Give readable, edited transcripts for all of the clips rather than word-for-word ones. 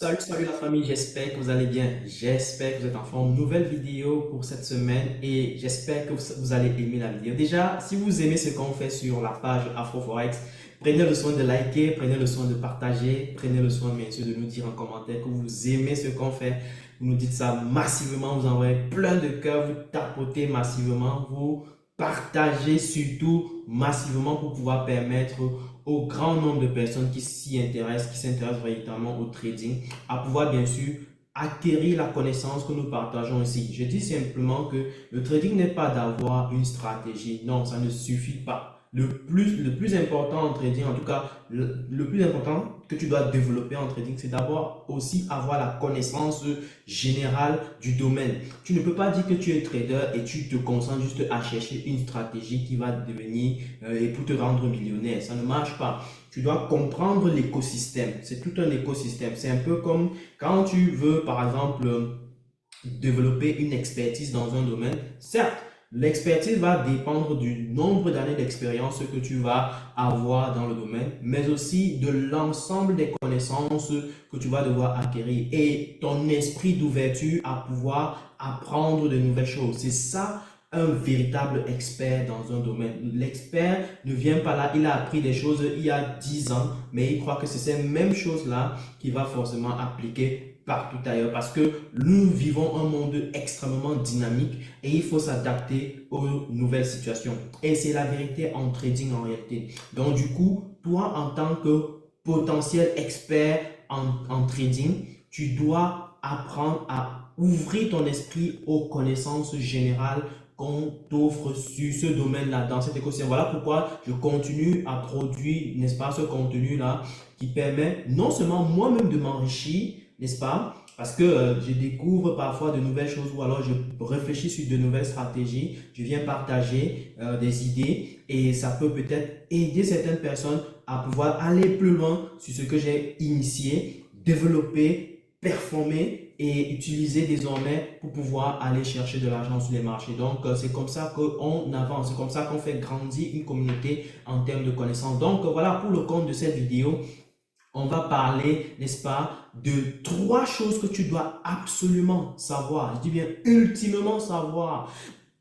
Salut la famille, j'espère que vous allez bien, j'espère que vous êtes en forme. Nouvelle vidéo pour cette semaine et j'espère que vous allez aimer la vidéo. Déjà, si vous aimez ce qu'on fait sur la page AfroForex, prenez le soin de liker, prenez le soin de partager, prenez le soin bien sûr de nous dire en commentaire que vous aimez ce qu'on fait. Vous nous dites ça massivement, vous envoyez plein de cœurs, vous tapotez massivement, vous partagez surtout massivement pour pouvoir permettre au grand nombre de personnes qui s'y intéressent, qui s'intéressent véritablement au trading, à pouvoir bien sûr acquérir la connaissance que nous partageons ici. Je dis simplement que le trading n'est pas d'avoir une stratégie. Non, ça ne suffit pas. Le plus important en trading, en tout cas, le plus important que tu dois développer en trading, c'est d'abord aussi avoir la connaissance générale du domaine. Tu ne peux pas dire que tu es trader et tu te concentres juste à chercher une stratégie qui va devenir et pour te rendre millionnaire. Ça ne marche pas. Tu dois comprendre l'écosystème. C'est tout un écosystème. C'est un peu comme quand tu veux, par exemple, développer une expertise dans un domaine. Certes, l'expertise va dépendre du nombre d'années d'expérience que tu vas avoir dans le domaine, mais aussi de l'ensemble des connaissances que tu vas devoir acquérir et ton esprit d'ouverture à pouvoir apprendre de nouvelles choses. C'est ça un véritable expert dans un domaine. L'expert ne vient pas là, il a appris des choses il y a 10 ans, mais il croit que c'est ces mêmes choses-là qu'il va forcément appliquer partout ailleurs parce que nous vivons un monde extrêmement dynamique et il faut s'adapter aux nouvelles situations. Et c'est la vérité en trading en réalité. Donc du coup, toi en tant que potentiel expert en trading, tu dois apprendre à ouvrir ton esprit aux connaissances générales qu'on t'offre sur ce domaine-là, dans cet écosystème. Voilà pourquoi je continue à produire, n'est-ce pas, ce contenu-là qui permet non seulement moi-même de m'enrichir, n'est-ce pas, parce que je découvre parfois de nouvelles choses ou alors je réfléchis sur de nouvelles stratégies, je viens partager des idées et ça peut peut-être aider certaines personnes à pouvoir aller plus loin sur ce que j'ai initié, développer, performer et utiliser désormais pour pouvoir aller chercher de l'argent sur les marchés. Donc, c'est comme ça qu'on avance, c'est comme ça qu'on fait grandir une communauté en termes de connaissances. Donc, voilà pour le compte de cette vidéo. On va parler, n'est-ce pas, de trois choses que tu dois absolument savoir. Je dis bien ultimement savoir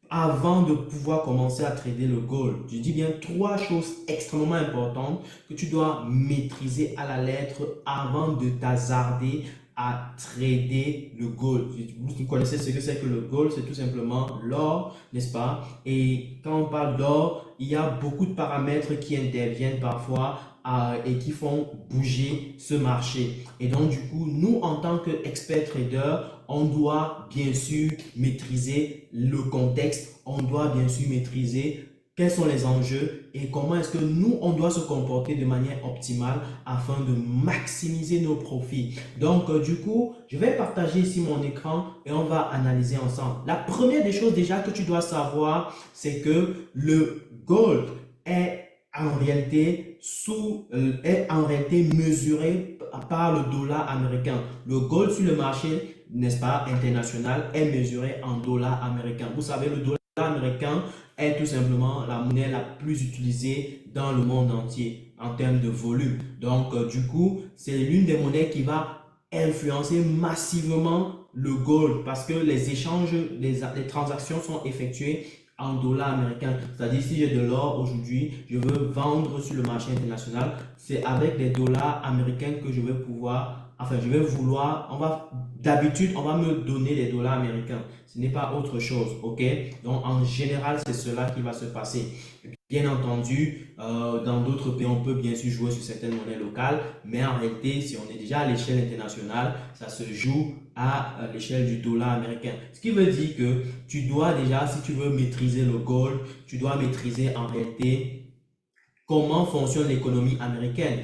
avant de pouvoir commencer à trader le gold. Je dis bien trois choses extrêmement importantes que tu dois maîtriser à la lettre avant de t'hasarder à trader le gold. Vous connaissez ce que c'est que le gold, c'est tout simplement l'or, n'est-ce pas? Et quand on parle d'or, il y a beaucoup de paramètres qui interviennent parfois et qui font bouger ce marché. Et donc, du coup, nous, en tant qu'experts traders, on doit bien sûr maîtriser le contexte, on doit bien sûr maîtriser quels sont les enjeux et comment est-ce que nous, on doit se comporter de manière optimale afin de maximiser nos profits. Donc, du coup, je vais partager ici mon écran et on va analyser ensemble. La première des choses déjà que tu dois savoir, c'est que le gold est est en réalité mesuré par le dollar américain. Le gold sur le marché, n'est-ce pas, international, est mesuré en dollars américains. Vous savez, le dollar américain est tout simplement la monnaie la plus utilisée dans le monde entier en termes de volume. Donc, du coup, c'est l'une des monnaies qui va influencer massivement le gold parce que les échanges, les transactions sont effectuées en dollars américains. C'est-à-dire, si j'ai de l'or aujourd'hui, je veux vendre sur le marché international, c'est avec des dollars américains que je vais pouvoir, enfin, je vais vouloir, d'habitude, on va me donner des dollars américains. Ce n'est pas autre chose, ok? Donc, en général, c'est cela qui va se passer. Bien entendu, dans d'autres pays, on peut bien sûr jouer sur certaines monnaies locales, mais en réalité, si on est déjà à l'échelle internationale, ça se joue à l'échelle du dollar américain. Ce qui veut dire que tu dois déjà, si tu veux maîtriser le gold, tu dois maîtriser en réalité comment fonctionne l'économie américaine.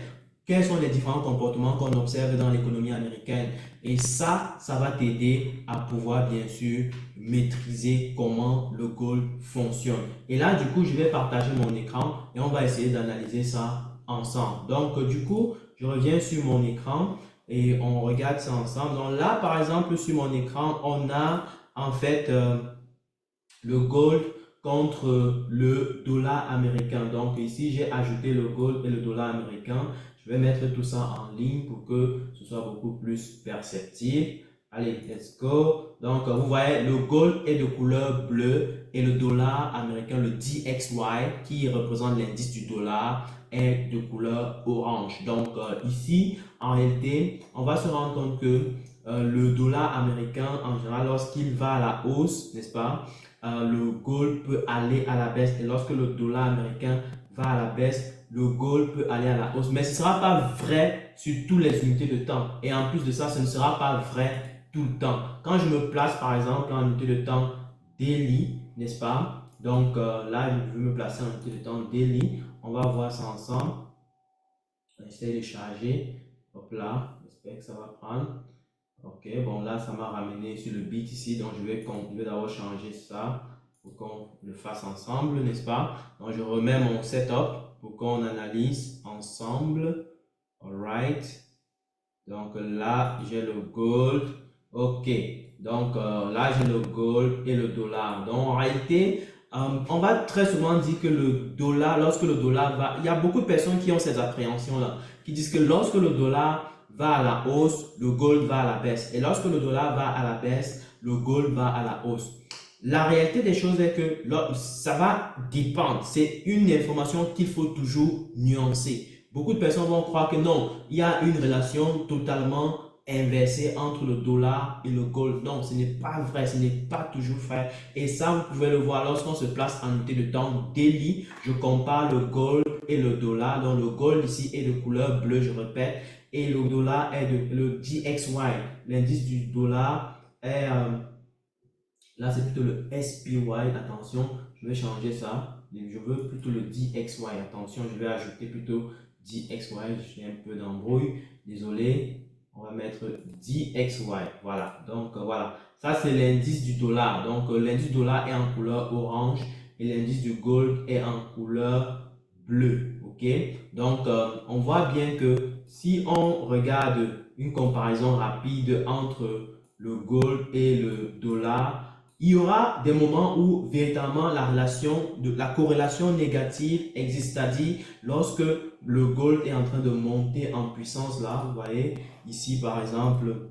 Quels sont les différents comportements qu'on observe dans l'économie américaine? Et ça va t'aider à pouvoir bien sûr maîtriser comment le gold fonctionne. Et là, du coup, je vais partager mon écran et on va essayer d'analyser ça ensemble. Donc, du coup, je reviens sur mon écran et on regarde ça ensemble. Donc là, par exemple, sur mon écran, on a en fait le gold contre le dollar américain. Donc ici, j'ai ajouté le gold et le dollar américain. Je vais mettre tout ça en ligne pour que ce soit beaucoup plus perceptible. Allez, let's go. Donc, vous voyez, le gold est de couleur bleue et le dollar américain, le DXY, qui représente l'indice du dollar, est de couleur orange. Donc, ici, en réalité, on va se rendre compte que le dollar américain, en général, lorsqu'il va à la hausse, n'est-ce pas, le gold peut aller à la baisse. Et lorsque le dollar américain va à la baisse, le gold peut aller à la hausse. Mais ce ne sera pas vrai sur toutes les unités de temps. Et en plus de ça, ce ne sera pas vrai tout le temps. Quand je me place, par exemple, en unité de temps daily, n'est-ce pas? Donc là, je vais me placer en unité de temps daily. On va voir ça ensemble. On essaie de charger. Hop là, j'espère que ça va prendre. Ok, bon là, ça m'a ramené sur le bit ici. Donc je vais d'abord changer ça pour qu'on le fasse ensemble, n'est-ce pas? Donc je remets mon setup pour qu'on analyse ensemble. Alright. Donc là, j'ai le gold. Ok. Donc là, j'ai le gold et le dollar. Donc en réalité, on va très souvent dire que le dollar, lorsque le dollar va, il y a beaucoup de personnes qui ont ces appréhensions-là, qui disent que lorsque le dollar va à la hausse, le gold va à la baisse. Et lorsque le dollar va à la baisse, le gold va à la hausse. La réalité des choses est que ça va dépendre. C'est une information qu'il faut toujours nuancer. Beaucoup de personnes vont croire que non, il y a une relation totalement inversée entre le dollar et le gold. Non, ce n'est pas vrai, ce n'est pas toujours vrai. Et ça, vous pouvez le voir lorsqu'on se place en unité de temps daily. Je compare le gold et le dollar. Donc, le gold ici est de couleur bleue, je répète. Et le dollar est de le DXY. L'indice du dollar est... là, c'est plutôt le SPY. Attention, je vais changer ça. Je veux plutôt le DXY. Attention, je vais ajouter plutôt DXY. Je suis un peu d'embrouille. Désolé. On va mettre DXY. Voilà. Donc, voilà. Ça, c'est l'indice du dollar. Donc, l'indice du dollar est en couleur orange et l'indice du gold est en couleur bleue. OK? Donc, on voit bien que si on regarde une comparaison rapide entre le gold et le dollar, il y aura des moments où véritablement la corrélation négative existe, c'est-à-dire lorsque le gold est en train de monter en puissance, là, vous voyez, ici par exemple,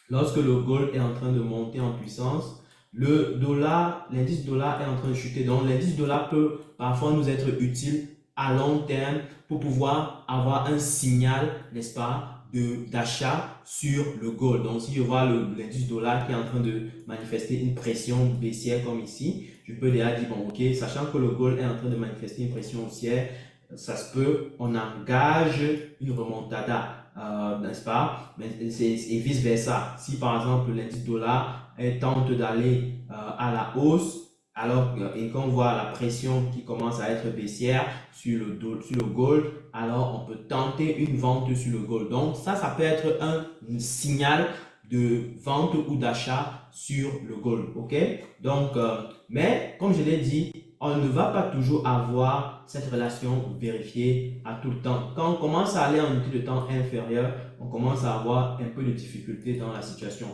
lorsque le gold est en train de monter en puissance, le dollar, l'indice dollar est en train de chuter. Donc l'indice dollar peut parfois nous être utile à long terme pour pouvoir avoir un signal, n'est-ce pas, d'achat sur le gold. Donc, si je vois l'indice dollar qui est en train de manifester une pression baissière comme ici, je peux déjà dire, bon, ok, sachant que le gold est en train de manifester une pression haussière, ça se peut, on engage une remontada, n'est-ce pas? Mais et vice versa. Si par exemple l'indice dollar tente d'aller à la hausse, alors et qu'on voit la pression qui commence à être baissière sur le gold, alors on peut tenter une vente sur le gold. Donc ça peut être un signal de vente ou d'achat sur le gold. Ok? Donc, mais comme je l'ai dit, on ne va pas toujours avoir cette relation vérifiée à tout le temps. Quand on commence à aller en unité de temps inférieure, on commence à avoir un peu de difficulté dans la situation.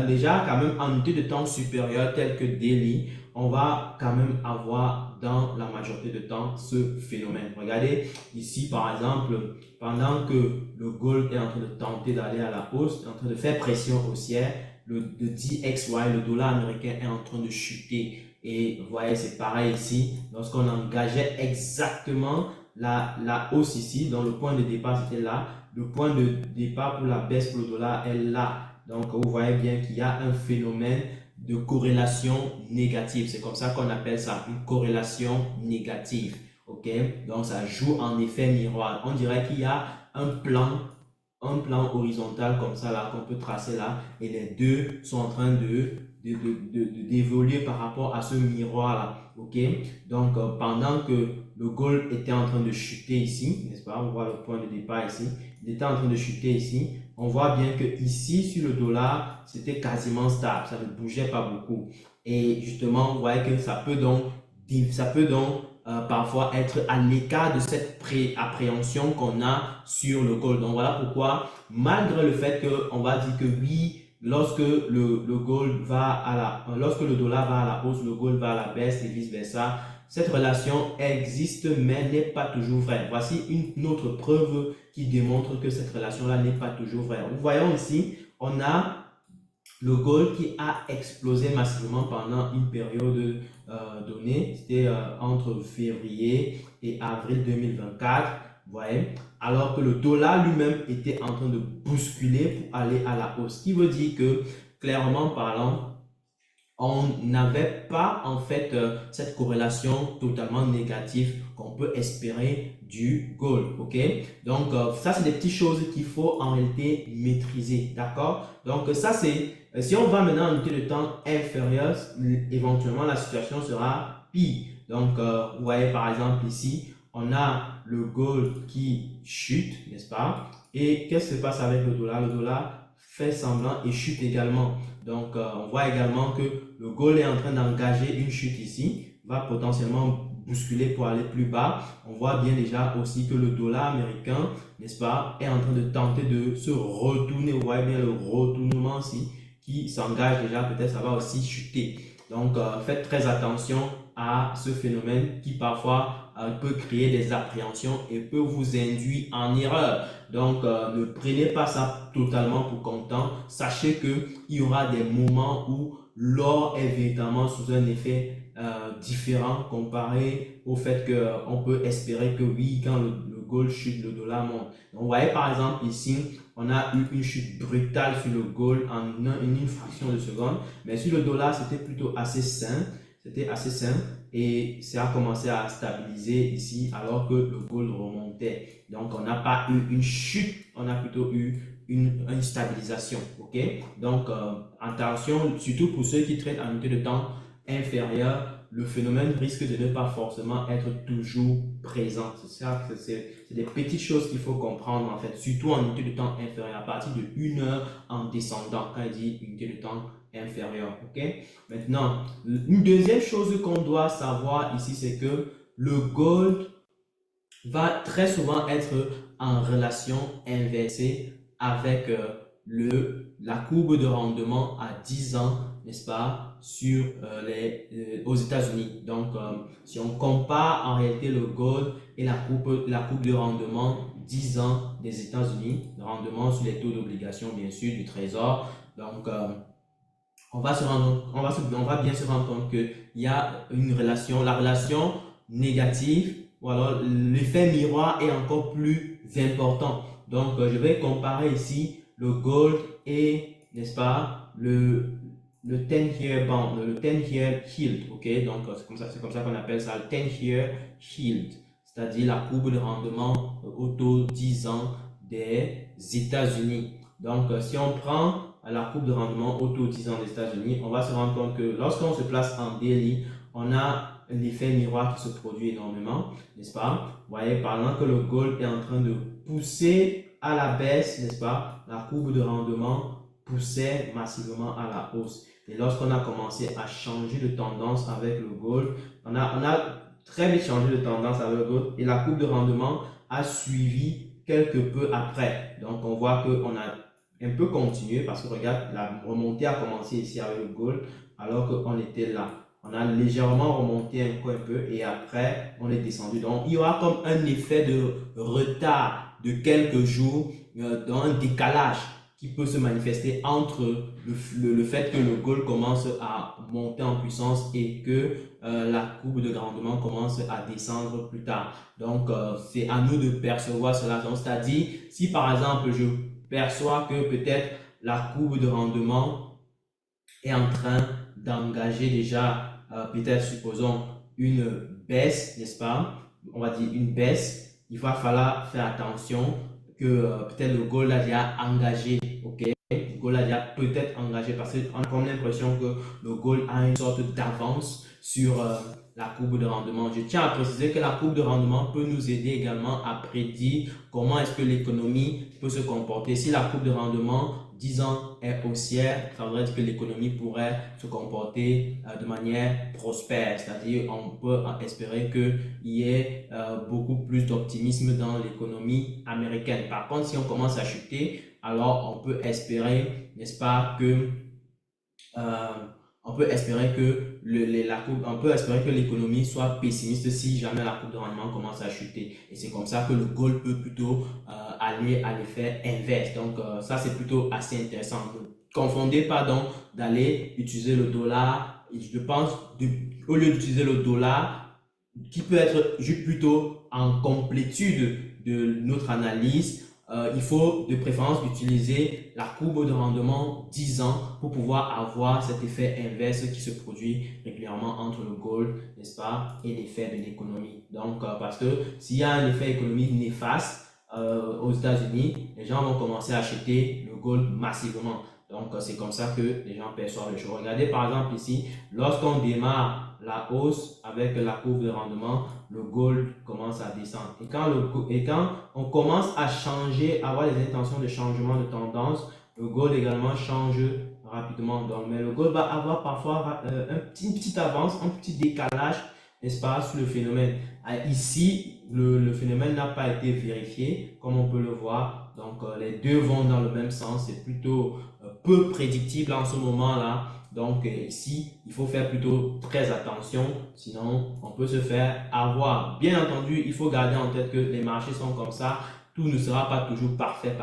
Déjà, quand même, en unité de temps supérieure, tel que daily, on va quand même avoir dans la majorité de temps ce phénomène. Regardez ici, par exemple, pendant que le gold est en train de tenter d'aller à la hausse, est en train de faire pression haussière, le DXY, le dollar américain, est en train de chuter. Et vous voyez, c'est pareil ici. Lorsqu'on engageait exactement la hausse ici, donc le point de départ c'était là, le point de départ pour la baisse pour le dollar est là. Donc vous voyez bien qu'il y a un phénomène de corrélation négative. C'est comme ça qu'on appelle ça, une corrélation négative. Ok? Donc ça joue en effet miroir. On dirait qu'il y a un plan horizontal comme ça là qu'on peut tracer là et les deux sont en train d'évoluer par rapport à ce miroir là. Ok? Donc pendant que le gold était en train de chuter ici, n'est-ce pas? On voit le point de départ ici. Il était en train de chuter ici. On voit bien que ici sur le dollar, c'était quasiment stable. Ça ne bougeait pas beaucoup. Et justement, vous voyez que ça peut donc parfois être à l'écart de cette appréhension qu'on a sur le gold. Donc voilà pourquoi, malgré le fait qu'on va dire que oui, lorsque lorsque le dollar va à la hausse, le gold va à la baisse et vice versa, cette relation existe mais n'est pas toujours vraie. Voici une autre preuve qui démontre que cette relation-là n'est pas toujours vraie. Nous voyons ici, on a le gold qui a explosé massivement pendant une période donnée, c'était entre février et avril 2024, vous voyez, alors que le dollar lui-même était en train de bousculer pour aller à la hausse, ce qui veut dire que, clairement parlant, on n'avait pas en fait cette corrélation totalement négative qu'on peut espérer du gold, ok? Donc ça c'est des petites choses qu'il faut en réalité maîtriser, d'accord? Donc ça c'est, si on va maintenant en unité de temps inférieure, éventuellement la situation sera pire. Donc vous voyez par exemple ici, on a le gold qui chute, n'est-ce pas? Et qu'est-ce qui se passe avec le dollar? Le dollar fait semblant et chute également. Donc, on voit également que le gold est en train d'engager une chute ici, va potentiellement bousculer pour aller plus bas. On voit bien déjà aussi que le dollar américain, n'est-ce pas, est en train de tenter de se retourner. Vous voyez bien le retournement ici qui s'engage déjà, peut-être ça va aussi chuter. Donc, faites très attention à ce phénomène qui parfois peut créer des appréhensions et peut vous induire en erreur. Donc, ne prenez pas ça totalement pour content. Sachez qu'il y aura des moments où l'or est véritablement sous un effet différent comparé au fait qu'on peut espérer que oui, quand le gold chute, le dollar monte. Donc, vous voyez par exemple ici, on a eu une chute brutale sur le gold en une fraction de seconde, mais sur le dollar, c'était plutôt assez sain. C'était assez sain et ça a commencé à stabiliser ici alors que le gold remontait. Donc, on n'a pas eu une chute, on a plutôt eu une stabilisation. Ok? Donc, attention, surtout pour ceux qui traitent en unité de temps inférieure, le phénomène risque de ne pas forcément être toujours présent. C'est ça, c'est des petites choses qu'il faut comprendre en fait, surtout en unité de temps inférieure, à partir de 1 heure en descendant, quand il dit unité de temps inférieure. Ok? Maintenant, une deuxième chose qu'on doit savoir ici, c'est que le gold va très souvent être en relation inversée avec la courbe de rendement à 10 ans, n'est-ce pas, aux États-Unis. Donc, si on compare en réalité le gold et la courbe de rendement 10 ans des États-Unis, le rendement sur les taux d'obligation, bien sûr, du Trésor, donc, on va bien se rendre compte qu'il y a une relation, la relation négative ou alors l'effet miroir est encore plus important. Donc, je vais comparer ici le gold et, n'est-ce pas, le 10-year bond, le 10-year yield, ok? Donc, c'est comme ça qu'on appelle ça, le 10-year yield, c'est-à-dire la courbe de rendement au taux 10 ans des États-Unis. Donc, si on prend la courbe de rendement au taux 10 ans des États-Unis, on va se rendre compte que lorsqu'on se place en daily, on a un effet miroir qui se produit énormément, n'est-ce pas? Vous voyez, par exemple, que le gold est en train de pousser à la baisse, n'est-ce pas? La courbe de rendement poussait massivement à la hausse. Et lorsqu'on a commencé à changer de tendance avec le gold, on a très vite changé de tendance avec le gold et la courbe de rendement a suivi quelque peu après. Donc, on voit qu'on a un peu continué parce que regarde, la remontée a commencé ici avec le gold alors qu'on était là. On a légèrement remonté un peu et après on est descendu. Donc il y aura comme un effet de retard de quelques jours, dans un décalage qui peut se manifester entre le fait que le gold commence à monter en puissance et que la courbe de rendement commence à descendre plus tard. Donc c'est à nous de percevoir cela. C'est-à-dire si par exemple je perçois que peut-être la courbe de rendement est en train d'engager déjà, peut-être supposons une baisse, n'est-ce pas? On va dire une baisse. Il va falloir faire attention que peut-être le gold a déjà engagé, ok? Le gold a déjà peut-être engagé parce qu'on a comme l'impression que le gold a une sorte d'avance sur la courbe de rendement. Je tiens à préciser que la courbe de rendement peut nous aider également à prédire comment est-ce que l'économie peut se comporter. Si la courbe de rendement 10 ans est haussière, ça voudrait dire que l'économie pourrait se comporter de manière prospère, c'est-à-dire on peut espérer qu'il y ait beaucoup plus d'optimisme dans l'économie américaine. Par contre, si on commence à chuter, alors on peut espérer, n'est-ce pas, que on peut espérer que on peut espérer que l'économie soit pessimiste si jamais la courbe de rendement commence à chuter. Et c'est comme ça que le gold peut plutôt aller à l'effet inverse. Donc ça, c'est plutôt assez intéressant. Ne confondez pas donc d'aller utiliser le dollar. Je pense, au lieu d'utiliser le dollar, qui peut être juste plutôt en complétude de notre analyse, il faut de préférence utiliser la courbe de rendement 10 ans pour pouvoir avoir cet effet inverse qui se produit régulièrement entre le gold, n'est-ce pas, et l'effet de l'économie. Donc, parce que s'il y a un effet économique néfaste aux États-Unis, les gens vont commencer à acheter le gold massivement. Donc, c'est comme ça que les gens perçoivent les choses. Regardez par exemple ici, lorsqu'on démarre la hausse avec la courbe de rendement, le gold commence à descendre. Et quand on commence à changer, à avoir des intentions de changement de tendance, le gold également change rapidement. Donc, mais le gold va avoir parfois une petite avance, un petit décalage, n'est-ce pas, sur le phénomène. Ici, le phénomène n'a pas été vérifié, comme on peut le voir. Donc, les deux vont dans le même sens. C'est plutôt peu prédictible en ce moment-là. Donc ici, il faut faire plutôt très attention, sinon on peut se faire avoir. Bien entendu, il faut garder en tête que les marchés sont comme ça. Tout ne sera pas toujours parfait.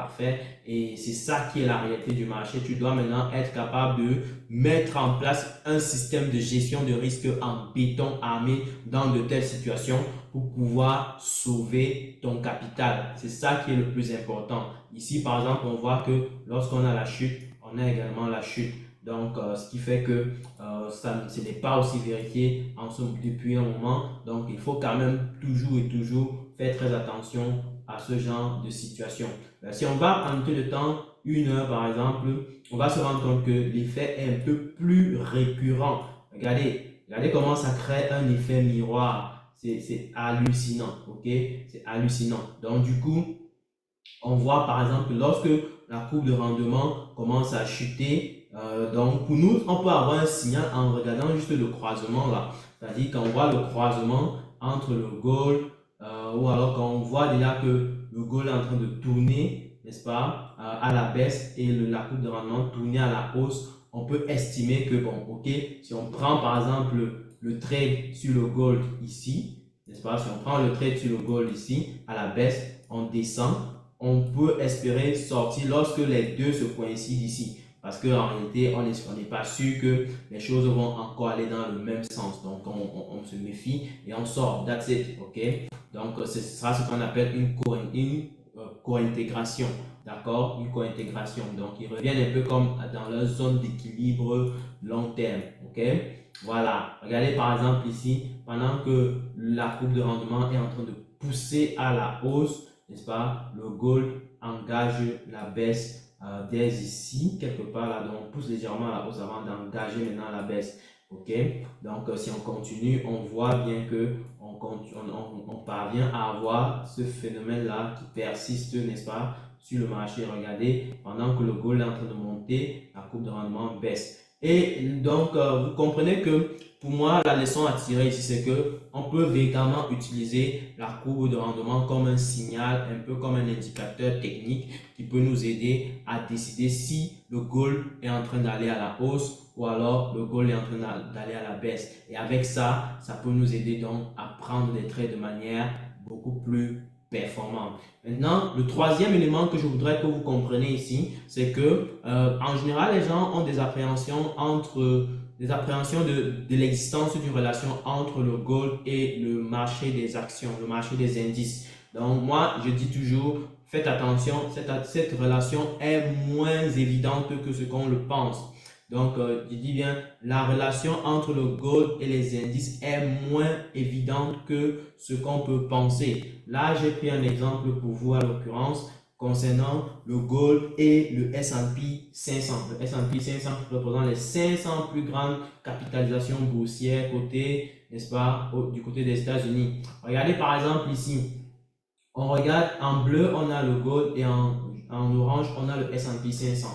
Et c'est ça qui est la réalité du marché. Tu dois maintenant être capable de mettre en place un système de gestion de risque en béton armé dans de telles situations pour pouvoir sauver ton capital. C'est ça qui est le plus important. Ici, par exemple, on voit que lorsqu'on a la chute, on a également la chute. Donc, ce qui fait que ce n'est pas aussi vérifié depuis un moment. Donc, il faut quand même toujours faire très attention à ce genre de situation. Si on va en unité de temps, 1 heure par exemple, on va se rendre compte que l'effet est un peu plus récurrent. Regardez comment ça crée un effet miroir. C'est hallucinant, ok? C'est hallucinant. Donc, du coup, on voit par exemple que lorsque la courbe de rendement commence à chuter, donc pour nous, on peut avoir un signal en regardant juste le croisement là. C'est-à-dire quand on voit le croisement entre le gold ou alors quand on voit déjà que le gold est en train de tourner, n'est-ce pas, à la baisse et la courbe de rendement tourner à la hausse, on peut estimer que bon, ok, si on prend par exemple le trade sur le gold ici, n'est-ce pas, si on prend le trade sur le gold ici à la baisse, on descend, on peut espérer sortir lorsque les deux se coïncident ici. Parce qu'en réalité, on n'est pas sûr que les choses vont encore aller dans le même sens. Donc, on se méfie et on sort. That's it. OK? Donc, ce sera ce qu'on appelle une co-intégration. D'accord? Une co-intégration. Donc, ils reviennent un peu comme dans leur zone d'équilibre long terme. OK? Voilà. Regardez par exemple ici, pendant que la courbe de rendement est en train de pousser à la hausse, n'est-ce pas, le gold engage la baisse dès ici, quelque part là, donc on pousse légèrement à la hausse avant d'engager maintenant la baisse. Ok, donc si on continue, on voit bien que on parvient à avoir ce phénomène là qui persiste, n'est-ce pas, sur le marché. Regardez, pendant que le gold est en train de monter, la courbe de rendement baisse. Et donc, vous comprenez que pour moi, la leçon à tirer ici, c'est que on peut véritablement utiliser la courbe de rendement comme un signal, un peu comme un indicateur technique qui peut nous aider à décider si le gold est en train d'aller à la hausse ou alors le gold est en train d'aller à la baisse. Et avec ça, ça peut nous aider donc à prendre des trades de manière beaucoup plus performante. Maintenant, le troisième élément que je voudrais que vous compreniez ici, c'est que en général, les gens ont des appréhensions de l'existence d'une relation entre le gold et le marché des actions, le marché des indices. Donc moi, je dis toujours, faites attention, cette relation est moins évidente que ce qu'on le pense. Donc, je dis bien, la relation entre le gold et les indices est moins évidente que ce qu'on peut penser. Là, j'ai pris un exemple pour vous, à l'occurrence, concernant le gold et le S&P 500. Le S&P 500 représente les 500 plus grandes capitalisations boursières cotées, n'est-ce pas, du côté des États-Unis. Regardez par exemple ici. On regarde en bleu, on a le gold et en orange, on a le S&P 500.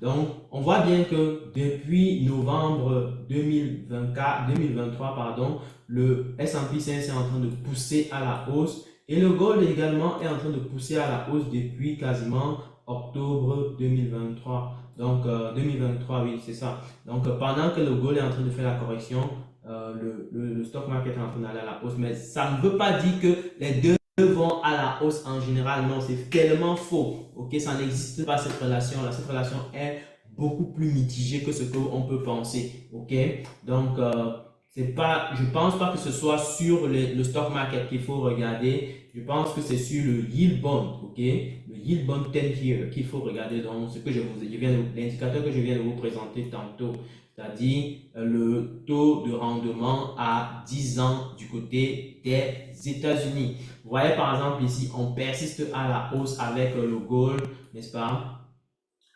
Donc, on voit bien que depuis novembre 2023, pardon, le S&P 500 est en train de pousser à la hausse et le gold également est en train de pousser à la hausse depuis quasiment octobre 2023. Donc 2023, oui, c'est ça. Donc pendant que le gold est en train de faire la correction, le stock market est en train d'aller à la hausse. Mais ça ne veut pas dire que les deux vont à la hausse en général. Non, c'est tellement faux. Ok, ça n'existe pas cette relation-là. Cette relation est beaucoup plus mitigée que ce qu'on peut penser. Ok, donc c'est pas, je pense pas que ce soit sur le stock market qu'il faut regarder. Je pense que c'est sur le yield bond, ok, le yield bond 10 year qu'il faut regarder. Donc, ce que l'indicateur que je viens de vous présenter tantôt, c'est-à-dire le taux de rendement à 10 ans du côté des États-Unis. Vous voyez par exemple ici, on persiste à la hausse avec le gold, n'est-ce pas?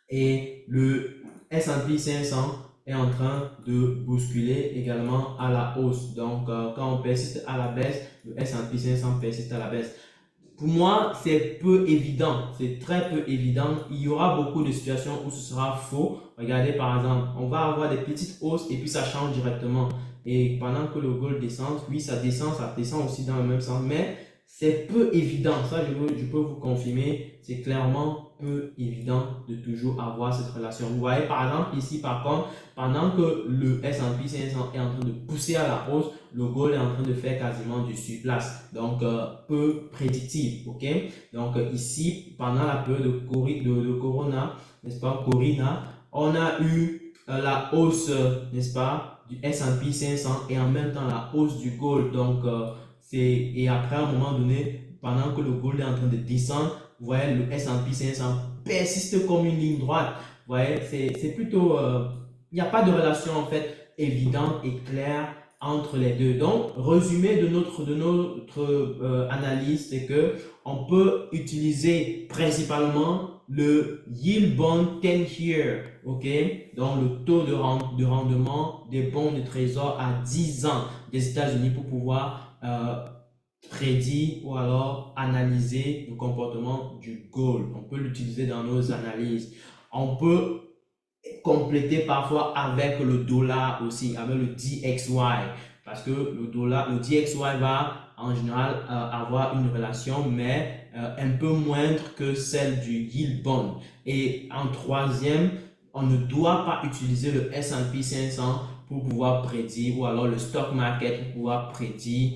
Et le S&P 500 est en train de bousculer également à la hausse. Donc, quand on persiste à la baisse, le S&P 500 persiste à la baisse. Pour moi, c'est peu évident, c'est très peu évident. Il y aura beaucoup de situations où ce sera faux. Regardez par exemple, on va avoir des petites hausses et puis ça change directement. Et pendant que le gold descend, oui, ça descend aussi dans le même sens, mais c'est peu évident. Ça, je peux vous confirmer, c'est clairement peu évident de toujours avoir cette relation. Vous voyez par exemple ici, par contre, pendant que le S&P 500 est en train de pousser à la hausse, le gold est en train de faire quasiment du surplace, donc peu prédictif, ok. Donc ici, pendant la période de Corona, n'est-ce pas, Corona, on a eu la hausse, n'est-ce pas, du S&P 500 et en même temps la hausse du gold. Donc et après à un moment donné, pendant que le gold est en train de descendre, vous voyez le S&P 500 persiste comme une ligne droite. Vous voyez, c'est plutôt, il n'y a pas de relation en fait évidente et claire entre les deux. Donc, résumé de notre analyse, c'est que on peut utiliser principalement le yield bond 10 year, ok? Donc, le taux de rendement des bons de trésor à 10 ans des États-Unis pour pouvoir prédire ou alors analyser le comportement du gold. On peut l'utiliser dans nos analyses. On peut compléter parfois avec le dollar aussi, avec le DXY, parce que le DXY va en général avoir une relation, mais un peu moindre que celle du yield bond. Et en troisième, on ne doit pas utiliser le S&P 500 pour pouvoir prédire, ou alors le stock market pour pouvoir prédire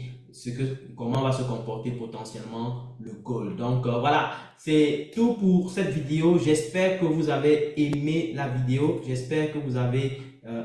comment va se comporter potentiellement le gold. Donc voilà, c'est tout pour cette vidéo. J'espère que vous avez aimé la vidéo. J'espère que vous avez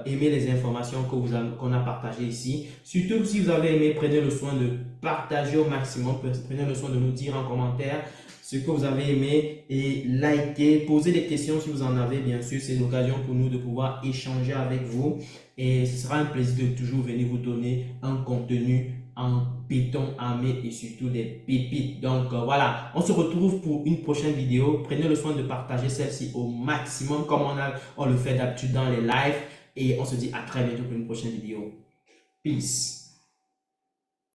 aimé les informations qu'on a partagées ici. Surtout si vous avez aimé, prenez le soin de partager au maximum. Prenez le soin de nous dire en commentaire ce que vous avez aimé et likez. Posez des questions si vous en avez, bien sûr. C'est l'occasion pour nous de pouvoir échanger avec vous. Et ce sera un plaisir de toujours venir vous donner un contenu en béton armé et surtout des pépites. Donc voilà, on se retrouve pour une prochaine vidéo. Prenez le soin de partager celle-ci au maximum comme on le fait d'habitude dans les lives. Et on se dit à très bientôt pour une prochaine vidéo. Peace.